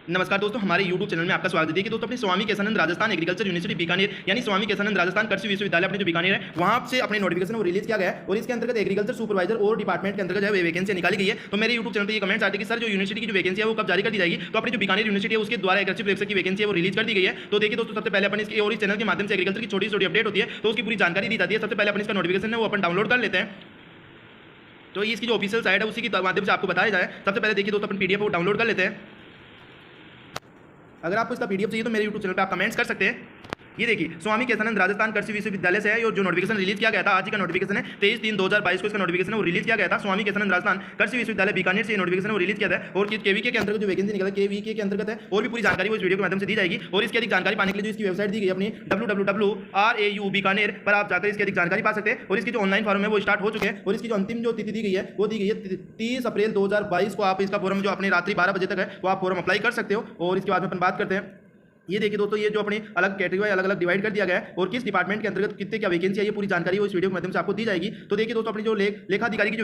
नमस्कार दोस्तों, हमारे YouTube चैनल में आपका स्वागत है कि दोस्तों अपने स्वामी केशानंद राजस्थान एग्रीकल्चर यूनिवर्सिटी बीकानेर यानी स्वामी केशानंद राजस्थान कृषि विश्वविद्यालय अपने जो बीकानेर है वहां से अपने नोटिफिकेशन वो रिलीज किया गया है और इसके अंतर्गत एग्रीकल्चर सुपरवाइजर और डिपार्टमेंट के अंतर्गत जो है वैकेंसी निकाली गई है। तो मेरे YouTube चैनल पर ये कमेंट्स आते हैं कि सर जो यूनिवर्सिटी की जो वैकेंसी है वो कब जारी कर दी जाएगी। तो अपनी जो बीकानेर यूनिवर्सिटी है उसके द्वारा एग्रीकल्चर प्रोफेसर की वैकेंसी है वो रिलीज कर दी गई है। तो देखिए दोस्तों, सबसे पहले अपन इसकी और इस चैनल के माध्यम से एग्रीकल्चर की छोटी छोटी अपडेट होती है तो उसकी पूरी जानकारी दी जाती है। सबसे पहले अपन इसका नोटिफिकेशन है वो अपन डाउनलोड कर लेते हैं। तो इसकी जो ऑफिशियल साइट है उसी के माध्यम से आपको बताया जाए। सबसे पहले देखिए दोस्तों, अपन पीडीएफ को डाउनलोड कर लेते हैं। अगर आपको इसका पीडीएफ चाहिए तो मेरे यूट्यूब चैनल पे आप कमेंट्स कर सकते हैं। ये देखिए, स्वामी केशानंद राजस्थान कृषि विश्वविद्यालय से है और जो नोटिफिकेशन रिलीज किया गया था, आज ही का नोटिफिकेशन है 23/3/2022 को इसका नोटिफिकेशन है वो रिलीज किया गया था। स्वामी केशानंद राजस्थान कृषि विश्वविद्यालय बीकानेर से नोटिफिकेशन वो रिलीज किया था और केवीके के अंतर्गत जो वैकेंसी निकला केवीके के अंतर्गत है और भी पूरी जानकारी वो इस वीडियो के माध्यम से दी जाएगी। और इसकी अधिक जानकारी पाने के लिए जो इसकी वेबसाइट दी गई अपनी www.rau बीकानेर पर आप जाकर इसकी अधिक जानकारी पा सकते हैं। और इसकी जो ऑनलाइन फॉर्म है वो स्टार्ट हो चुके हैं और इसकी जो अंतिम जो तिथि दी गई है वो दी गई है 30 अप्रैल 2022 को। आप इसका फॉर्म जो अपने रात्रि 12 बजे तक है वो आप फॉर्म अप्लाई कर सकते हो। और इसके बाद में अपन बात करते हैं। ये देखिए दोस्तों, ये जो अपनी अलग कैटेगरी अलग अलग डिवाइड कर दिया गया है और किस डिपार्टमेंट के अंतर्गत कितने क्या वैकेंसी है ये पूरी जानकारी वो इस वीडियो के माध्यम से आपको दी जाएगी। तो देखिए दोस्तों, अपनी जो लेखाधिकारी की जो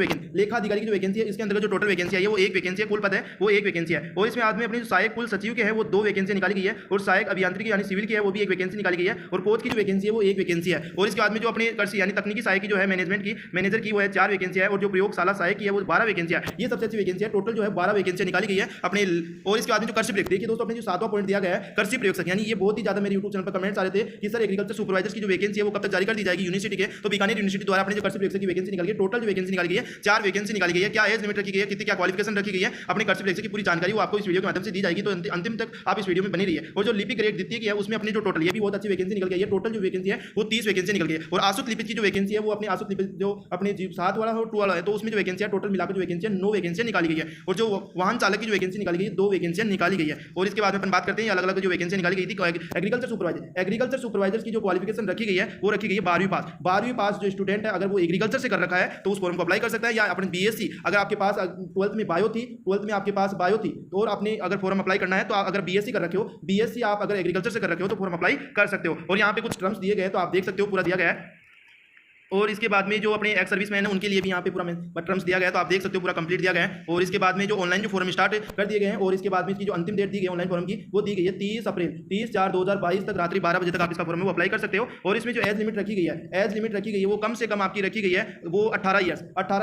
वैकेंसी है इसके अंतर्गत जो टोटल वैकेंसी है वो एक वैकेंसी है, कुल पद है वो एक वैकेंसी है। और इसमें आदमी अपनी जो सहायक कुल सचिव के है वो 2 वैकेंसी निकाली गई है और सहायक अभियांत्रिकी यानी सिविल की है वो भी एक वैकेंसी निकाली गई है और कोच की जो वैकेंसी है वो एक वैकेंसी है। और इसके बाद में जो अपनी कृषि यानी तकनीकी सहायक की जो है मैनेजमेंट की मैनेजर की वो है 4 वैकेंसी है और जो प्रयोगशाला सहायक की है वो 12 वैकेंसी है। ये सबसे अच्छी वैकेंसी है, टोटल जो है 12 वैकेंसी निकाली गई है अपने। और इसके बाद में जो कृषि प्रयोग, देखिए दोस्तों, अपने जो 7वां पॉइंट दिया गया है कृषि प्रयोगशाला, यानी ये बहुत ही ज्यादा मेरे YouTube चैनल पर कमेंट्स आ रहे थे कि सर एग्रीकल्चर सुपरवाइजर्स की जो वैकेंसी है वो कब तक जारी कर दी जाएगी यूनिवर्सिटी के। तो बीकानेर यूनिवर्सिटी द्वारा अपने जो कृषि प्रयोगशाला की वैकेंसी निकाली है, टोटल जो वैकेंसी निकाली गई है 4 वैकेंसी निकाली गई है। क्या एज लिमिट रखी गई है, कितनी क्या क्वालिफिकेशन रखी गई है, अपने कृषि प्रयोगशाला की पूरी जानकारी वो आपको इस वीडियो के माध्यम से दी जाएगी। तो अंतिम तक आप इस वीडियो में बनी रही है। और जो लिपिक ग्रेड द्वितीय की है उसमें अपनी जो टोटल, ये भी बहुत अच्छी वैकेंसी निकल गई है। टोटल जो वैकेंसी है वो 30 वैकेंसी निकल गई है। और आसुत लिपिक की जो वैकेंसी है वो अपने आसुत लिपिक जो अपने 7 वाला और 2 वाला है तो उसमें जो वैकेंसी है टोटल मिलाकर जो वैकेंसी है 9 वैकेंसी निकाली गई है। और जो वाहन चालक की जो वैकेंसी निकाली गई है 2 वैकेंसी निकाली गई है। और इसके बाद में अपन बात करते हैं अलग अलग जो वैकेंसी निकाली गई थी एग्रीकल्चर सुपरवाइजर की जो क्वालिफिकेशन रखी गई है वो रखी गई है 12वीं पास जो स्टूडेंट है अगर वो एग्रीकल्चर से कर रखा है तो उस फॉर्म को अप्लाई कर सकता है। या अपने बीएससी, अगर आपके पास 12th में बायो थी, 12th में आपके पास बायो थी तो और आपने अगर फॉर्म अप्लाई करना है तो अगर बीएससी कर रखे हो, बीएससी आप अगर एग्रीकल्चर से कर रखे हो तो फॉर्म अप्लाई कर सकते हो। और यहाँ पे कुछ टर्म्स दिए गए तो आप देख सकते हो, पूरा दिया गया है। और इसके बाद में जो अपने एक्स सर्विसमैन है उनके लिए भी यहाँ पे पूरा टर्म्स दिया गया है तो आप देख सकते हो पूरा कंप्लीट दिया गया है। और इसके बाद में जो ऑनलाइन जो फॉर्म स्टार्ट कर दिए गए हैं और इसके बाद में इसकी जो अंतिम डेट दी गई है ऑनलाइन फॉर्म की वो दी गई है 30/4/2022 तक रात्रि 12 बजे तक आप इसका फॉर्म वो अप्लाई कर सकते हो। और इसमें जो एज लिमिट रखी गई है, एज लिमिट रखी गई है वो कम से कम आपकी रखी गई है वो 18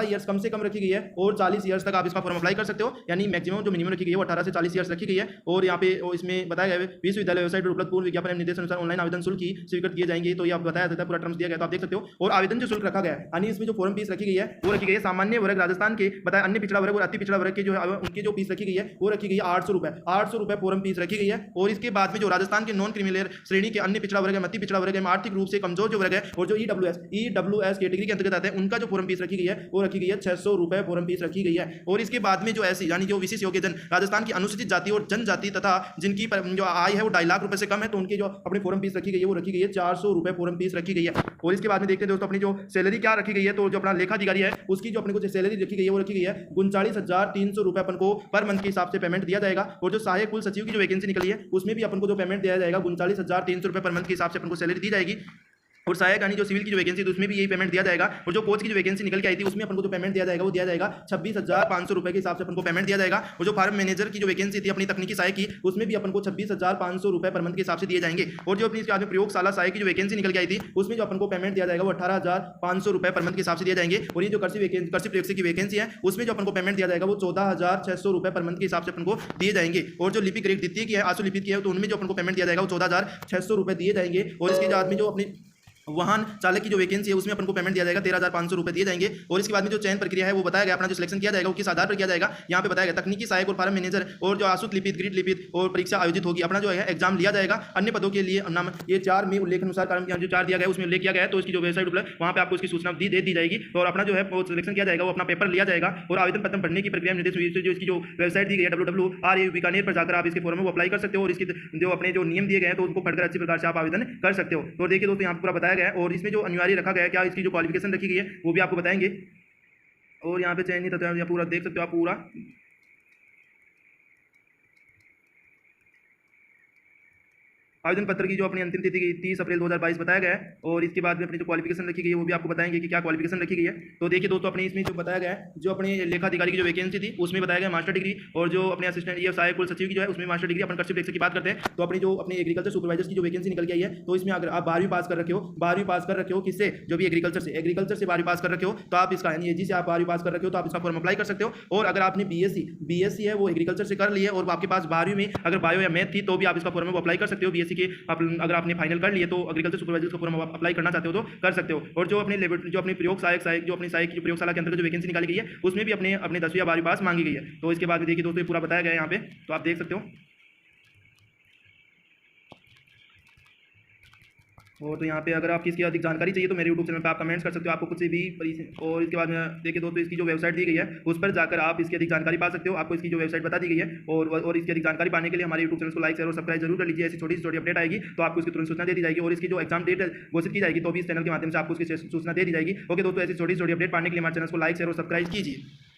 ईयर्स कम से कम रखी गई है और 40 ईयर्स तक आप इसका फॉर्म अप्लाई कर सकते हो। यानी मैक्सिमम जो मिनिमम रखी गई है वो 18 से 40 ईयर्स रखी गई है। और यहाँ पे इसमें बताया गया है विश्वविद्यालय वेबसाइट पर उपलब्ध पूर्ण विज्ञापन एवं निर्देश अनुसार ऑनलाइन आवेदन शुल्क की स्वीकृत किए जाएंगे। तो ये आप बताया जाता है, पूरा टर्म्स दिया गया तो आप देख सकते हो। और आवेदन जो शुल्क रखा गया है यानी इसमें जो फॉर्म फीस रखी गई है वो रखी गई है सामान्य वर्ग राजस्थान के बताया अन्य पिछड़ा वर्ग और अति पिछड़ा वर्ग के जो उनकी जो फीस रखी गई है वो रखी गई है 800 रुपए फॉर्म फीस रखी गई है। और इसके बाद में जो राजस्थान के नॉन क्रिमिनल श्रेणी के अन्य पिछड़ा वर्ग है, अति पिछड़ा वर्ग है, आर्थिक रूप से कमजोर जो वर्ग है और जो ईडब्ल्यूएस कैटेगरी के अंतर्गत आते हैं उनका जो फॉर्म फीस रखी गई है वो रखी गई है 600 रुपए फॉर्म फीस रखी गई है। और इसके बाद में जो ऐसी यानी जो विशेष योग्य जन राजस्थान की अनुसूचित जाति और जनजाति तथा जिनकी जो आय है वो 2.5 लाख रुपए से कम है तो उनकी जो अपनी फॉर्म फीस रखी गई है वो रखी गई है 400 रुपए फॉर्म फीस रखी गई है। और इसके बाद में देखते हैं दोस्तों अपनी जो सैलरी क्या रखी गई है। तो जो अपना लेखाधिकारी है उसकी जो अपने को सैलरी रखी गई है वो रखी गई है 39,300 रुपए अपन को पर मंथ के हिसाब से पेमेंट दिया जाएगा। और जो सहायक कुल सचिव की जो वैकेंसी निकली है उसमें भी अपन को जो पेमेंट दिया जाएगा 39,300 रुपए पर मंथ के हिसाब से अपन को सैलरी दी जाएगी। और सहायक यानी जो सिविल की जो वैकेंसी थी उसमें भी यही पेमेंट दिया जाएगा। और जो कोच की जो वैकेंसी निकल के आई थी उसमें अपन को जो पेमेंट दिया जाएगा वो दिया जाएगा 26,500 रुपए के हिसाब से अपन को पेमेंट दिया जाएगा। और जो फार्म मैनेजर की जो वैकेंसी थी अपनी तकनीकी सहायक की उसमें भी अपन को 26,500 रुपए पर मंथ के हिसाब से दिए जाएंगे। और जो अपनी इसके आगे प्रयोगशाला सहायक की जो वैकेंसी निकल के आई थी उसमें जो अपन को पेमेंट दिया जाएगा वो 18,500 रुपए पर मंथ के हिसाब से दिए जाएंगे। और ये जो कृषि प्रयोगशाला की वैकेंसी है उसमें जो अपन को पेमेंट दिया जाएगा वो 14,600 रुपए पर मंथ के हिसाब से अपन को दिए जाएंगे। और जो लिपिक ग्रेड द्वितीय की है, आसु लिपिक की है, तो उनमें जो अपन को पेमेंट दिया जाएगा वो 14,600 रुपए दिए जाएंगे। और इसके बाद में जो अपनी वाहन चालक की जो वैकेंसी है उसमें अपन को पेमेंट दिया जाएगा 13,500 रुपए दिए जाएंगे। और इसके बाद में जो चयन प्रक्रिया है वो बताया गया, अपना जो सिलेक्शन किया जाएगा वो किस आधार पर किया जाएगा यहाँ पे बताया गया। तकनीकी सहायक और फार्म मैनेजर और जो आसुत लिपिक ग्रिड लिपिक और परीक्षा आयोजित होगी, अपना जो है एग्जाम लिया जाएगा। अन्य पदों के लिए नाम ये 4 में उल्लेख अनुसार कारण जो 4 दिया गया उसमें उल्लेख किया गया है तो इसकी जो वेबसाइट उपलब्ध वहाँ पे आपको इसकी सूचना दे दी जाएगी। और अपना जो है वो सिलेक्शन किया जाएगा वो अपना पेपर लिया जाएगा। और आवेदन पत्र भरने की प्रक्रिया निर्देश जो इसकी जो वेबसाइट दी गई है www.rau बीकानेर पर जाकर आप इसके फॉर्म में अप्लाई कर सकते हो। और इसकी जो अपने जो नियम दिए गए हैं तो उनको पढ़कर अच्छी प्रकार से आप आवेदन कर सकते हो। तो देखिए दोस्तों यहाँ पर पूरा बताया गया है। और इसमें जो अनिवार्य रखा गया है क्या इसकी जो क्वालिफिकेशन रखी गई है वो भी आपको बताएंगे। और यहाँ पे चयनित तथ्य पूरा देख सकते हो आप पूरा। आवेदन पत्र की जो अपनी अंतिम तिथि 30 अप्रैल 2022 बताया गया है। और इसके बाद में अपनी जो क्वालिफिकेशन रखी गई है वो भी आपको बताएंगे कि क्या क्वालिफिकेशन रखी गई है। तो देखिए दोस्तों, अपनी इसमें जो बताया गया है, जो अपनी लेखा अधिकारी की जो वैकेंसी थी उसमें बताया गया मास्टर डिग्री, और जो अपने असिस्टेंट ये सहायक कुल सचिव की जो है उसमें मास्टर डिग्री। अपन कर्सिव टैक्स की बात करते हैं तो अपनी जो अपनी एग्रीकल्चर सुपरवाइजर की जो वैकेंसी निकल के आई है, तो इसमें अगर आप 12वीं पास कर रखे हो, 12वीं पास कर रखे हो किससे, जो भी एग्रीकल्चर से 12वीं पास कर रखे हो, तो आप इसका यानी एजी से आप 12वीं पास कर रखे हो तो आप इसका फॉर्म अप्लाई कर सकते हो। और अगर आपने बीएससी है वो एग्रीकल्चर से कर ली है और आपके पास 12वीं में अगर बायो या मैथ थी तो भी आप इसका फॉर्म अप्लाई कर सकते हो। बीएससी के अगर आपने फाइनल कर लिए तो एग्रीकल्चर सुपरवाइजर का फॉर्म अप्लाई करना चाहते हो तो कर सकते हो। और जो अपनी जो अपनी प्रयोग सहायक जो अपनी सहायक प्रयोगशाला के अंतर्गत जो वैकेंसी निकाली गई है उसमें भी अपने 10वीं या 12वीं पास मांगी गई है। तो इसके बाद देखिए दोस्तों, ये पूरा बताया गया है यहाँ पे, तो आप देख सकते हो। और तो यहाँ पे अगर आपकी इसकी अधिक जानकारी चाहिए तो मेरे यूट्यूब चैनल पे आप कमेंट्स कर सकते हो, आपको कुछ भी और इसके बाद में देखिए दोस्तों, इसकी जो वेबसाइट दी गई है उस पर जाकर आप इसकी अधिक जानकारी पा सकते हो। आपको इसकी जो वेबसाइट बता दी गई है, और इसकी अधिक जानकारी पाने के लिए हमारे यूट्यूब चैनल को लाइक शेयर और सब्सक्राइब जरूर कर लीजिए। ऐसी छोटी छोटी अपडेट आएगी तो आपको इसकी तुरंत सूचना दे दी जाएगी, और इसकी जो एग्जाम डेट घोषित की जाएगी तो भी इस चैनल के माध्यम से आपको इसकी सूचना दे दी जाएगी। ओके दोस्तों, ऐसी छोटी छोटी अपडेट पाने के लिए हमारे चैनल को लाइक शेयर और सब्सक्राइब कीजिए।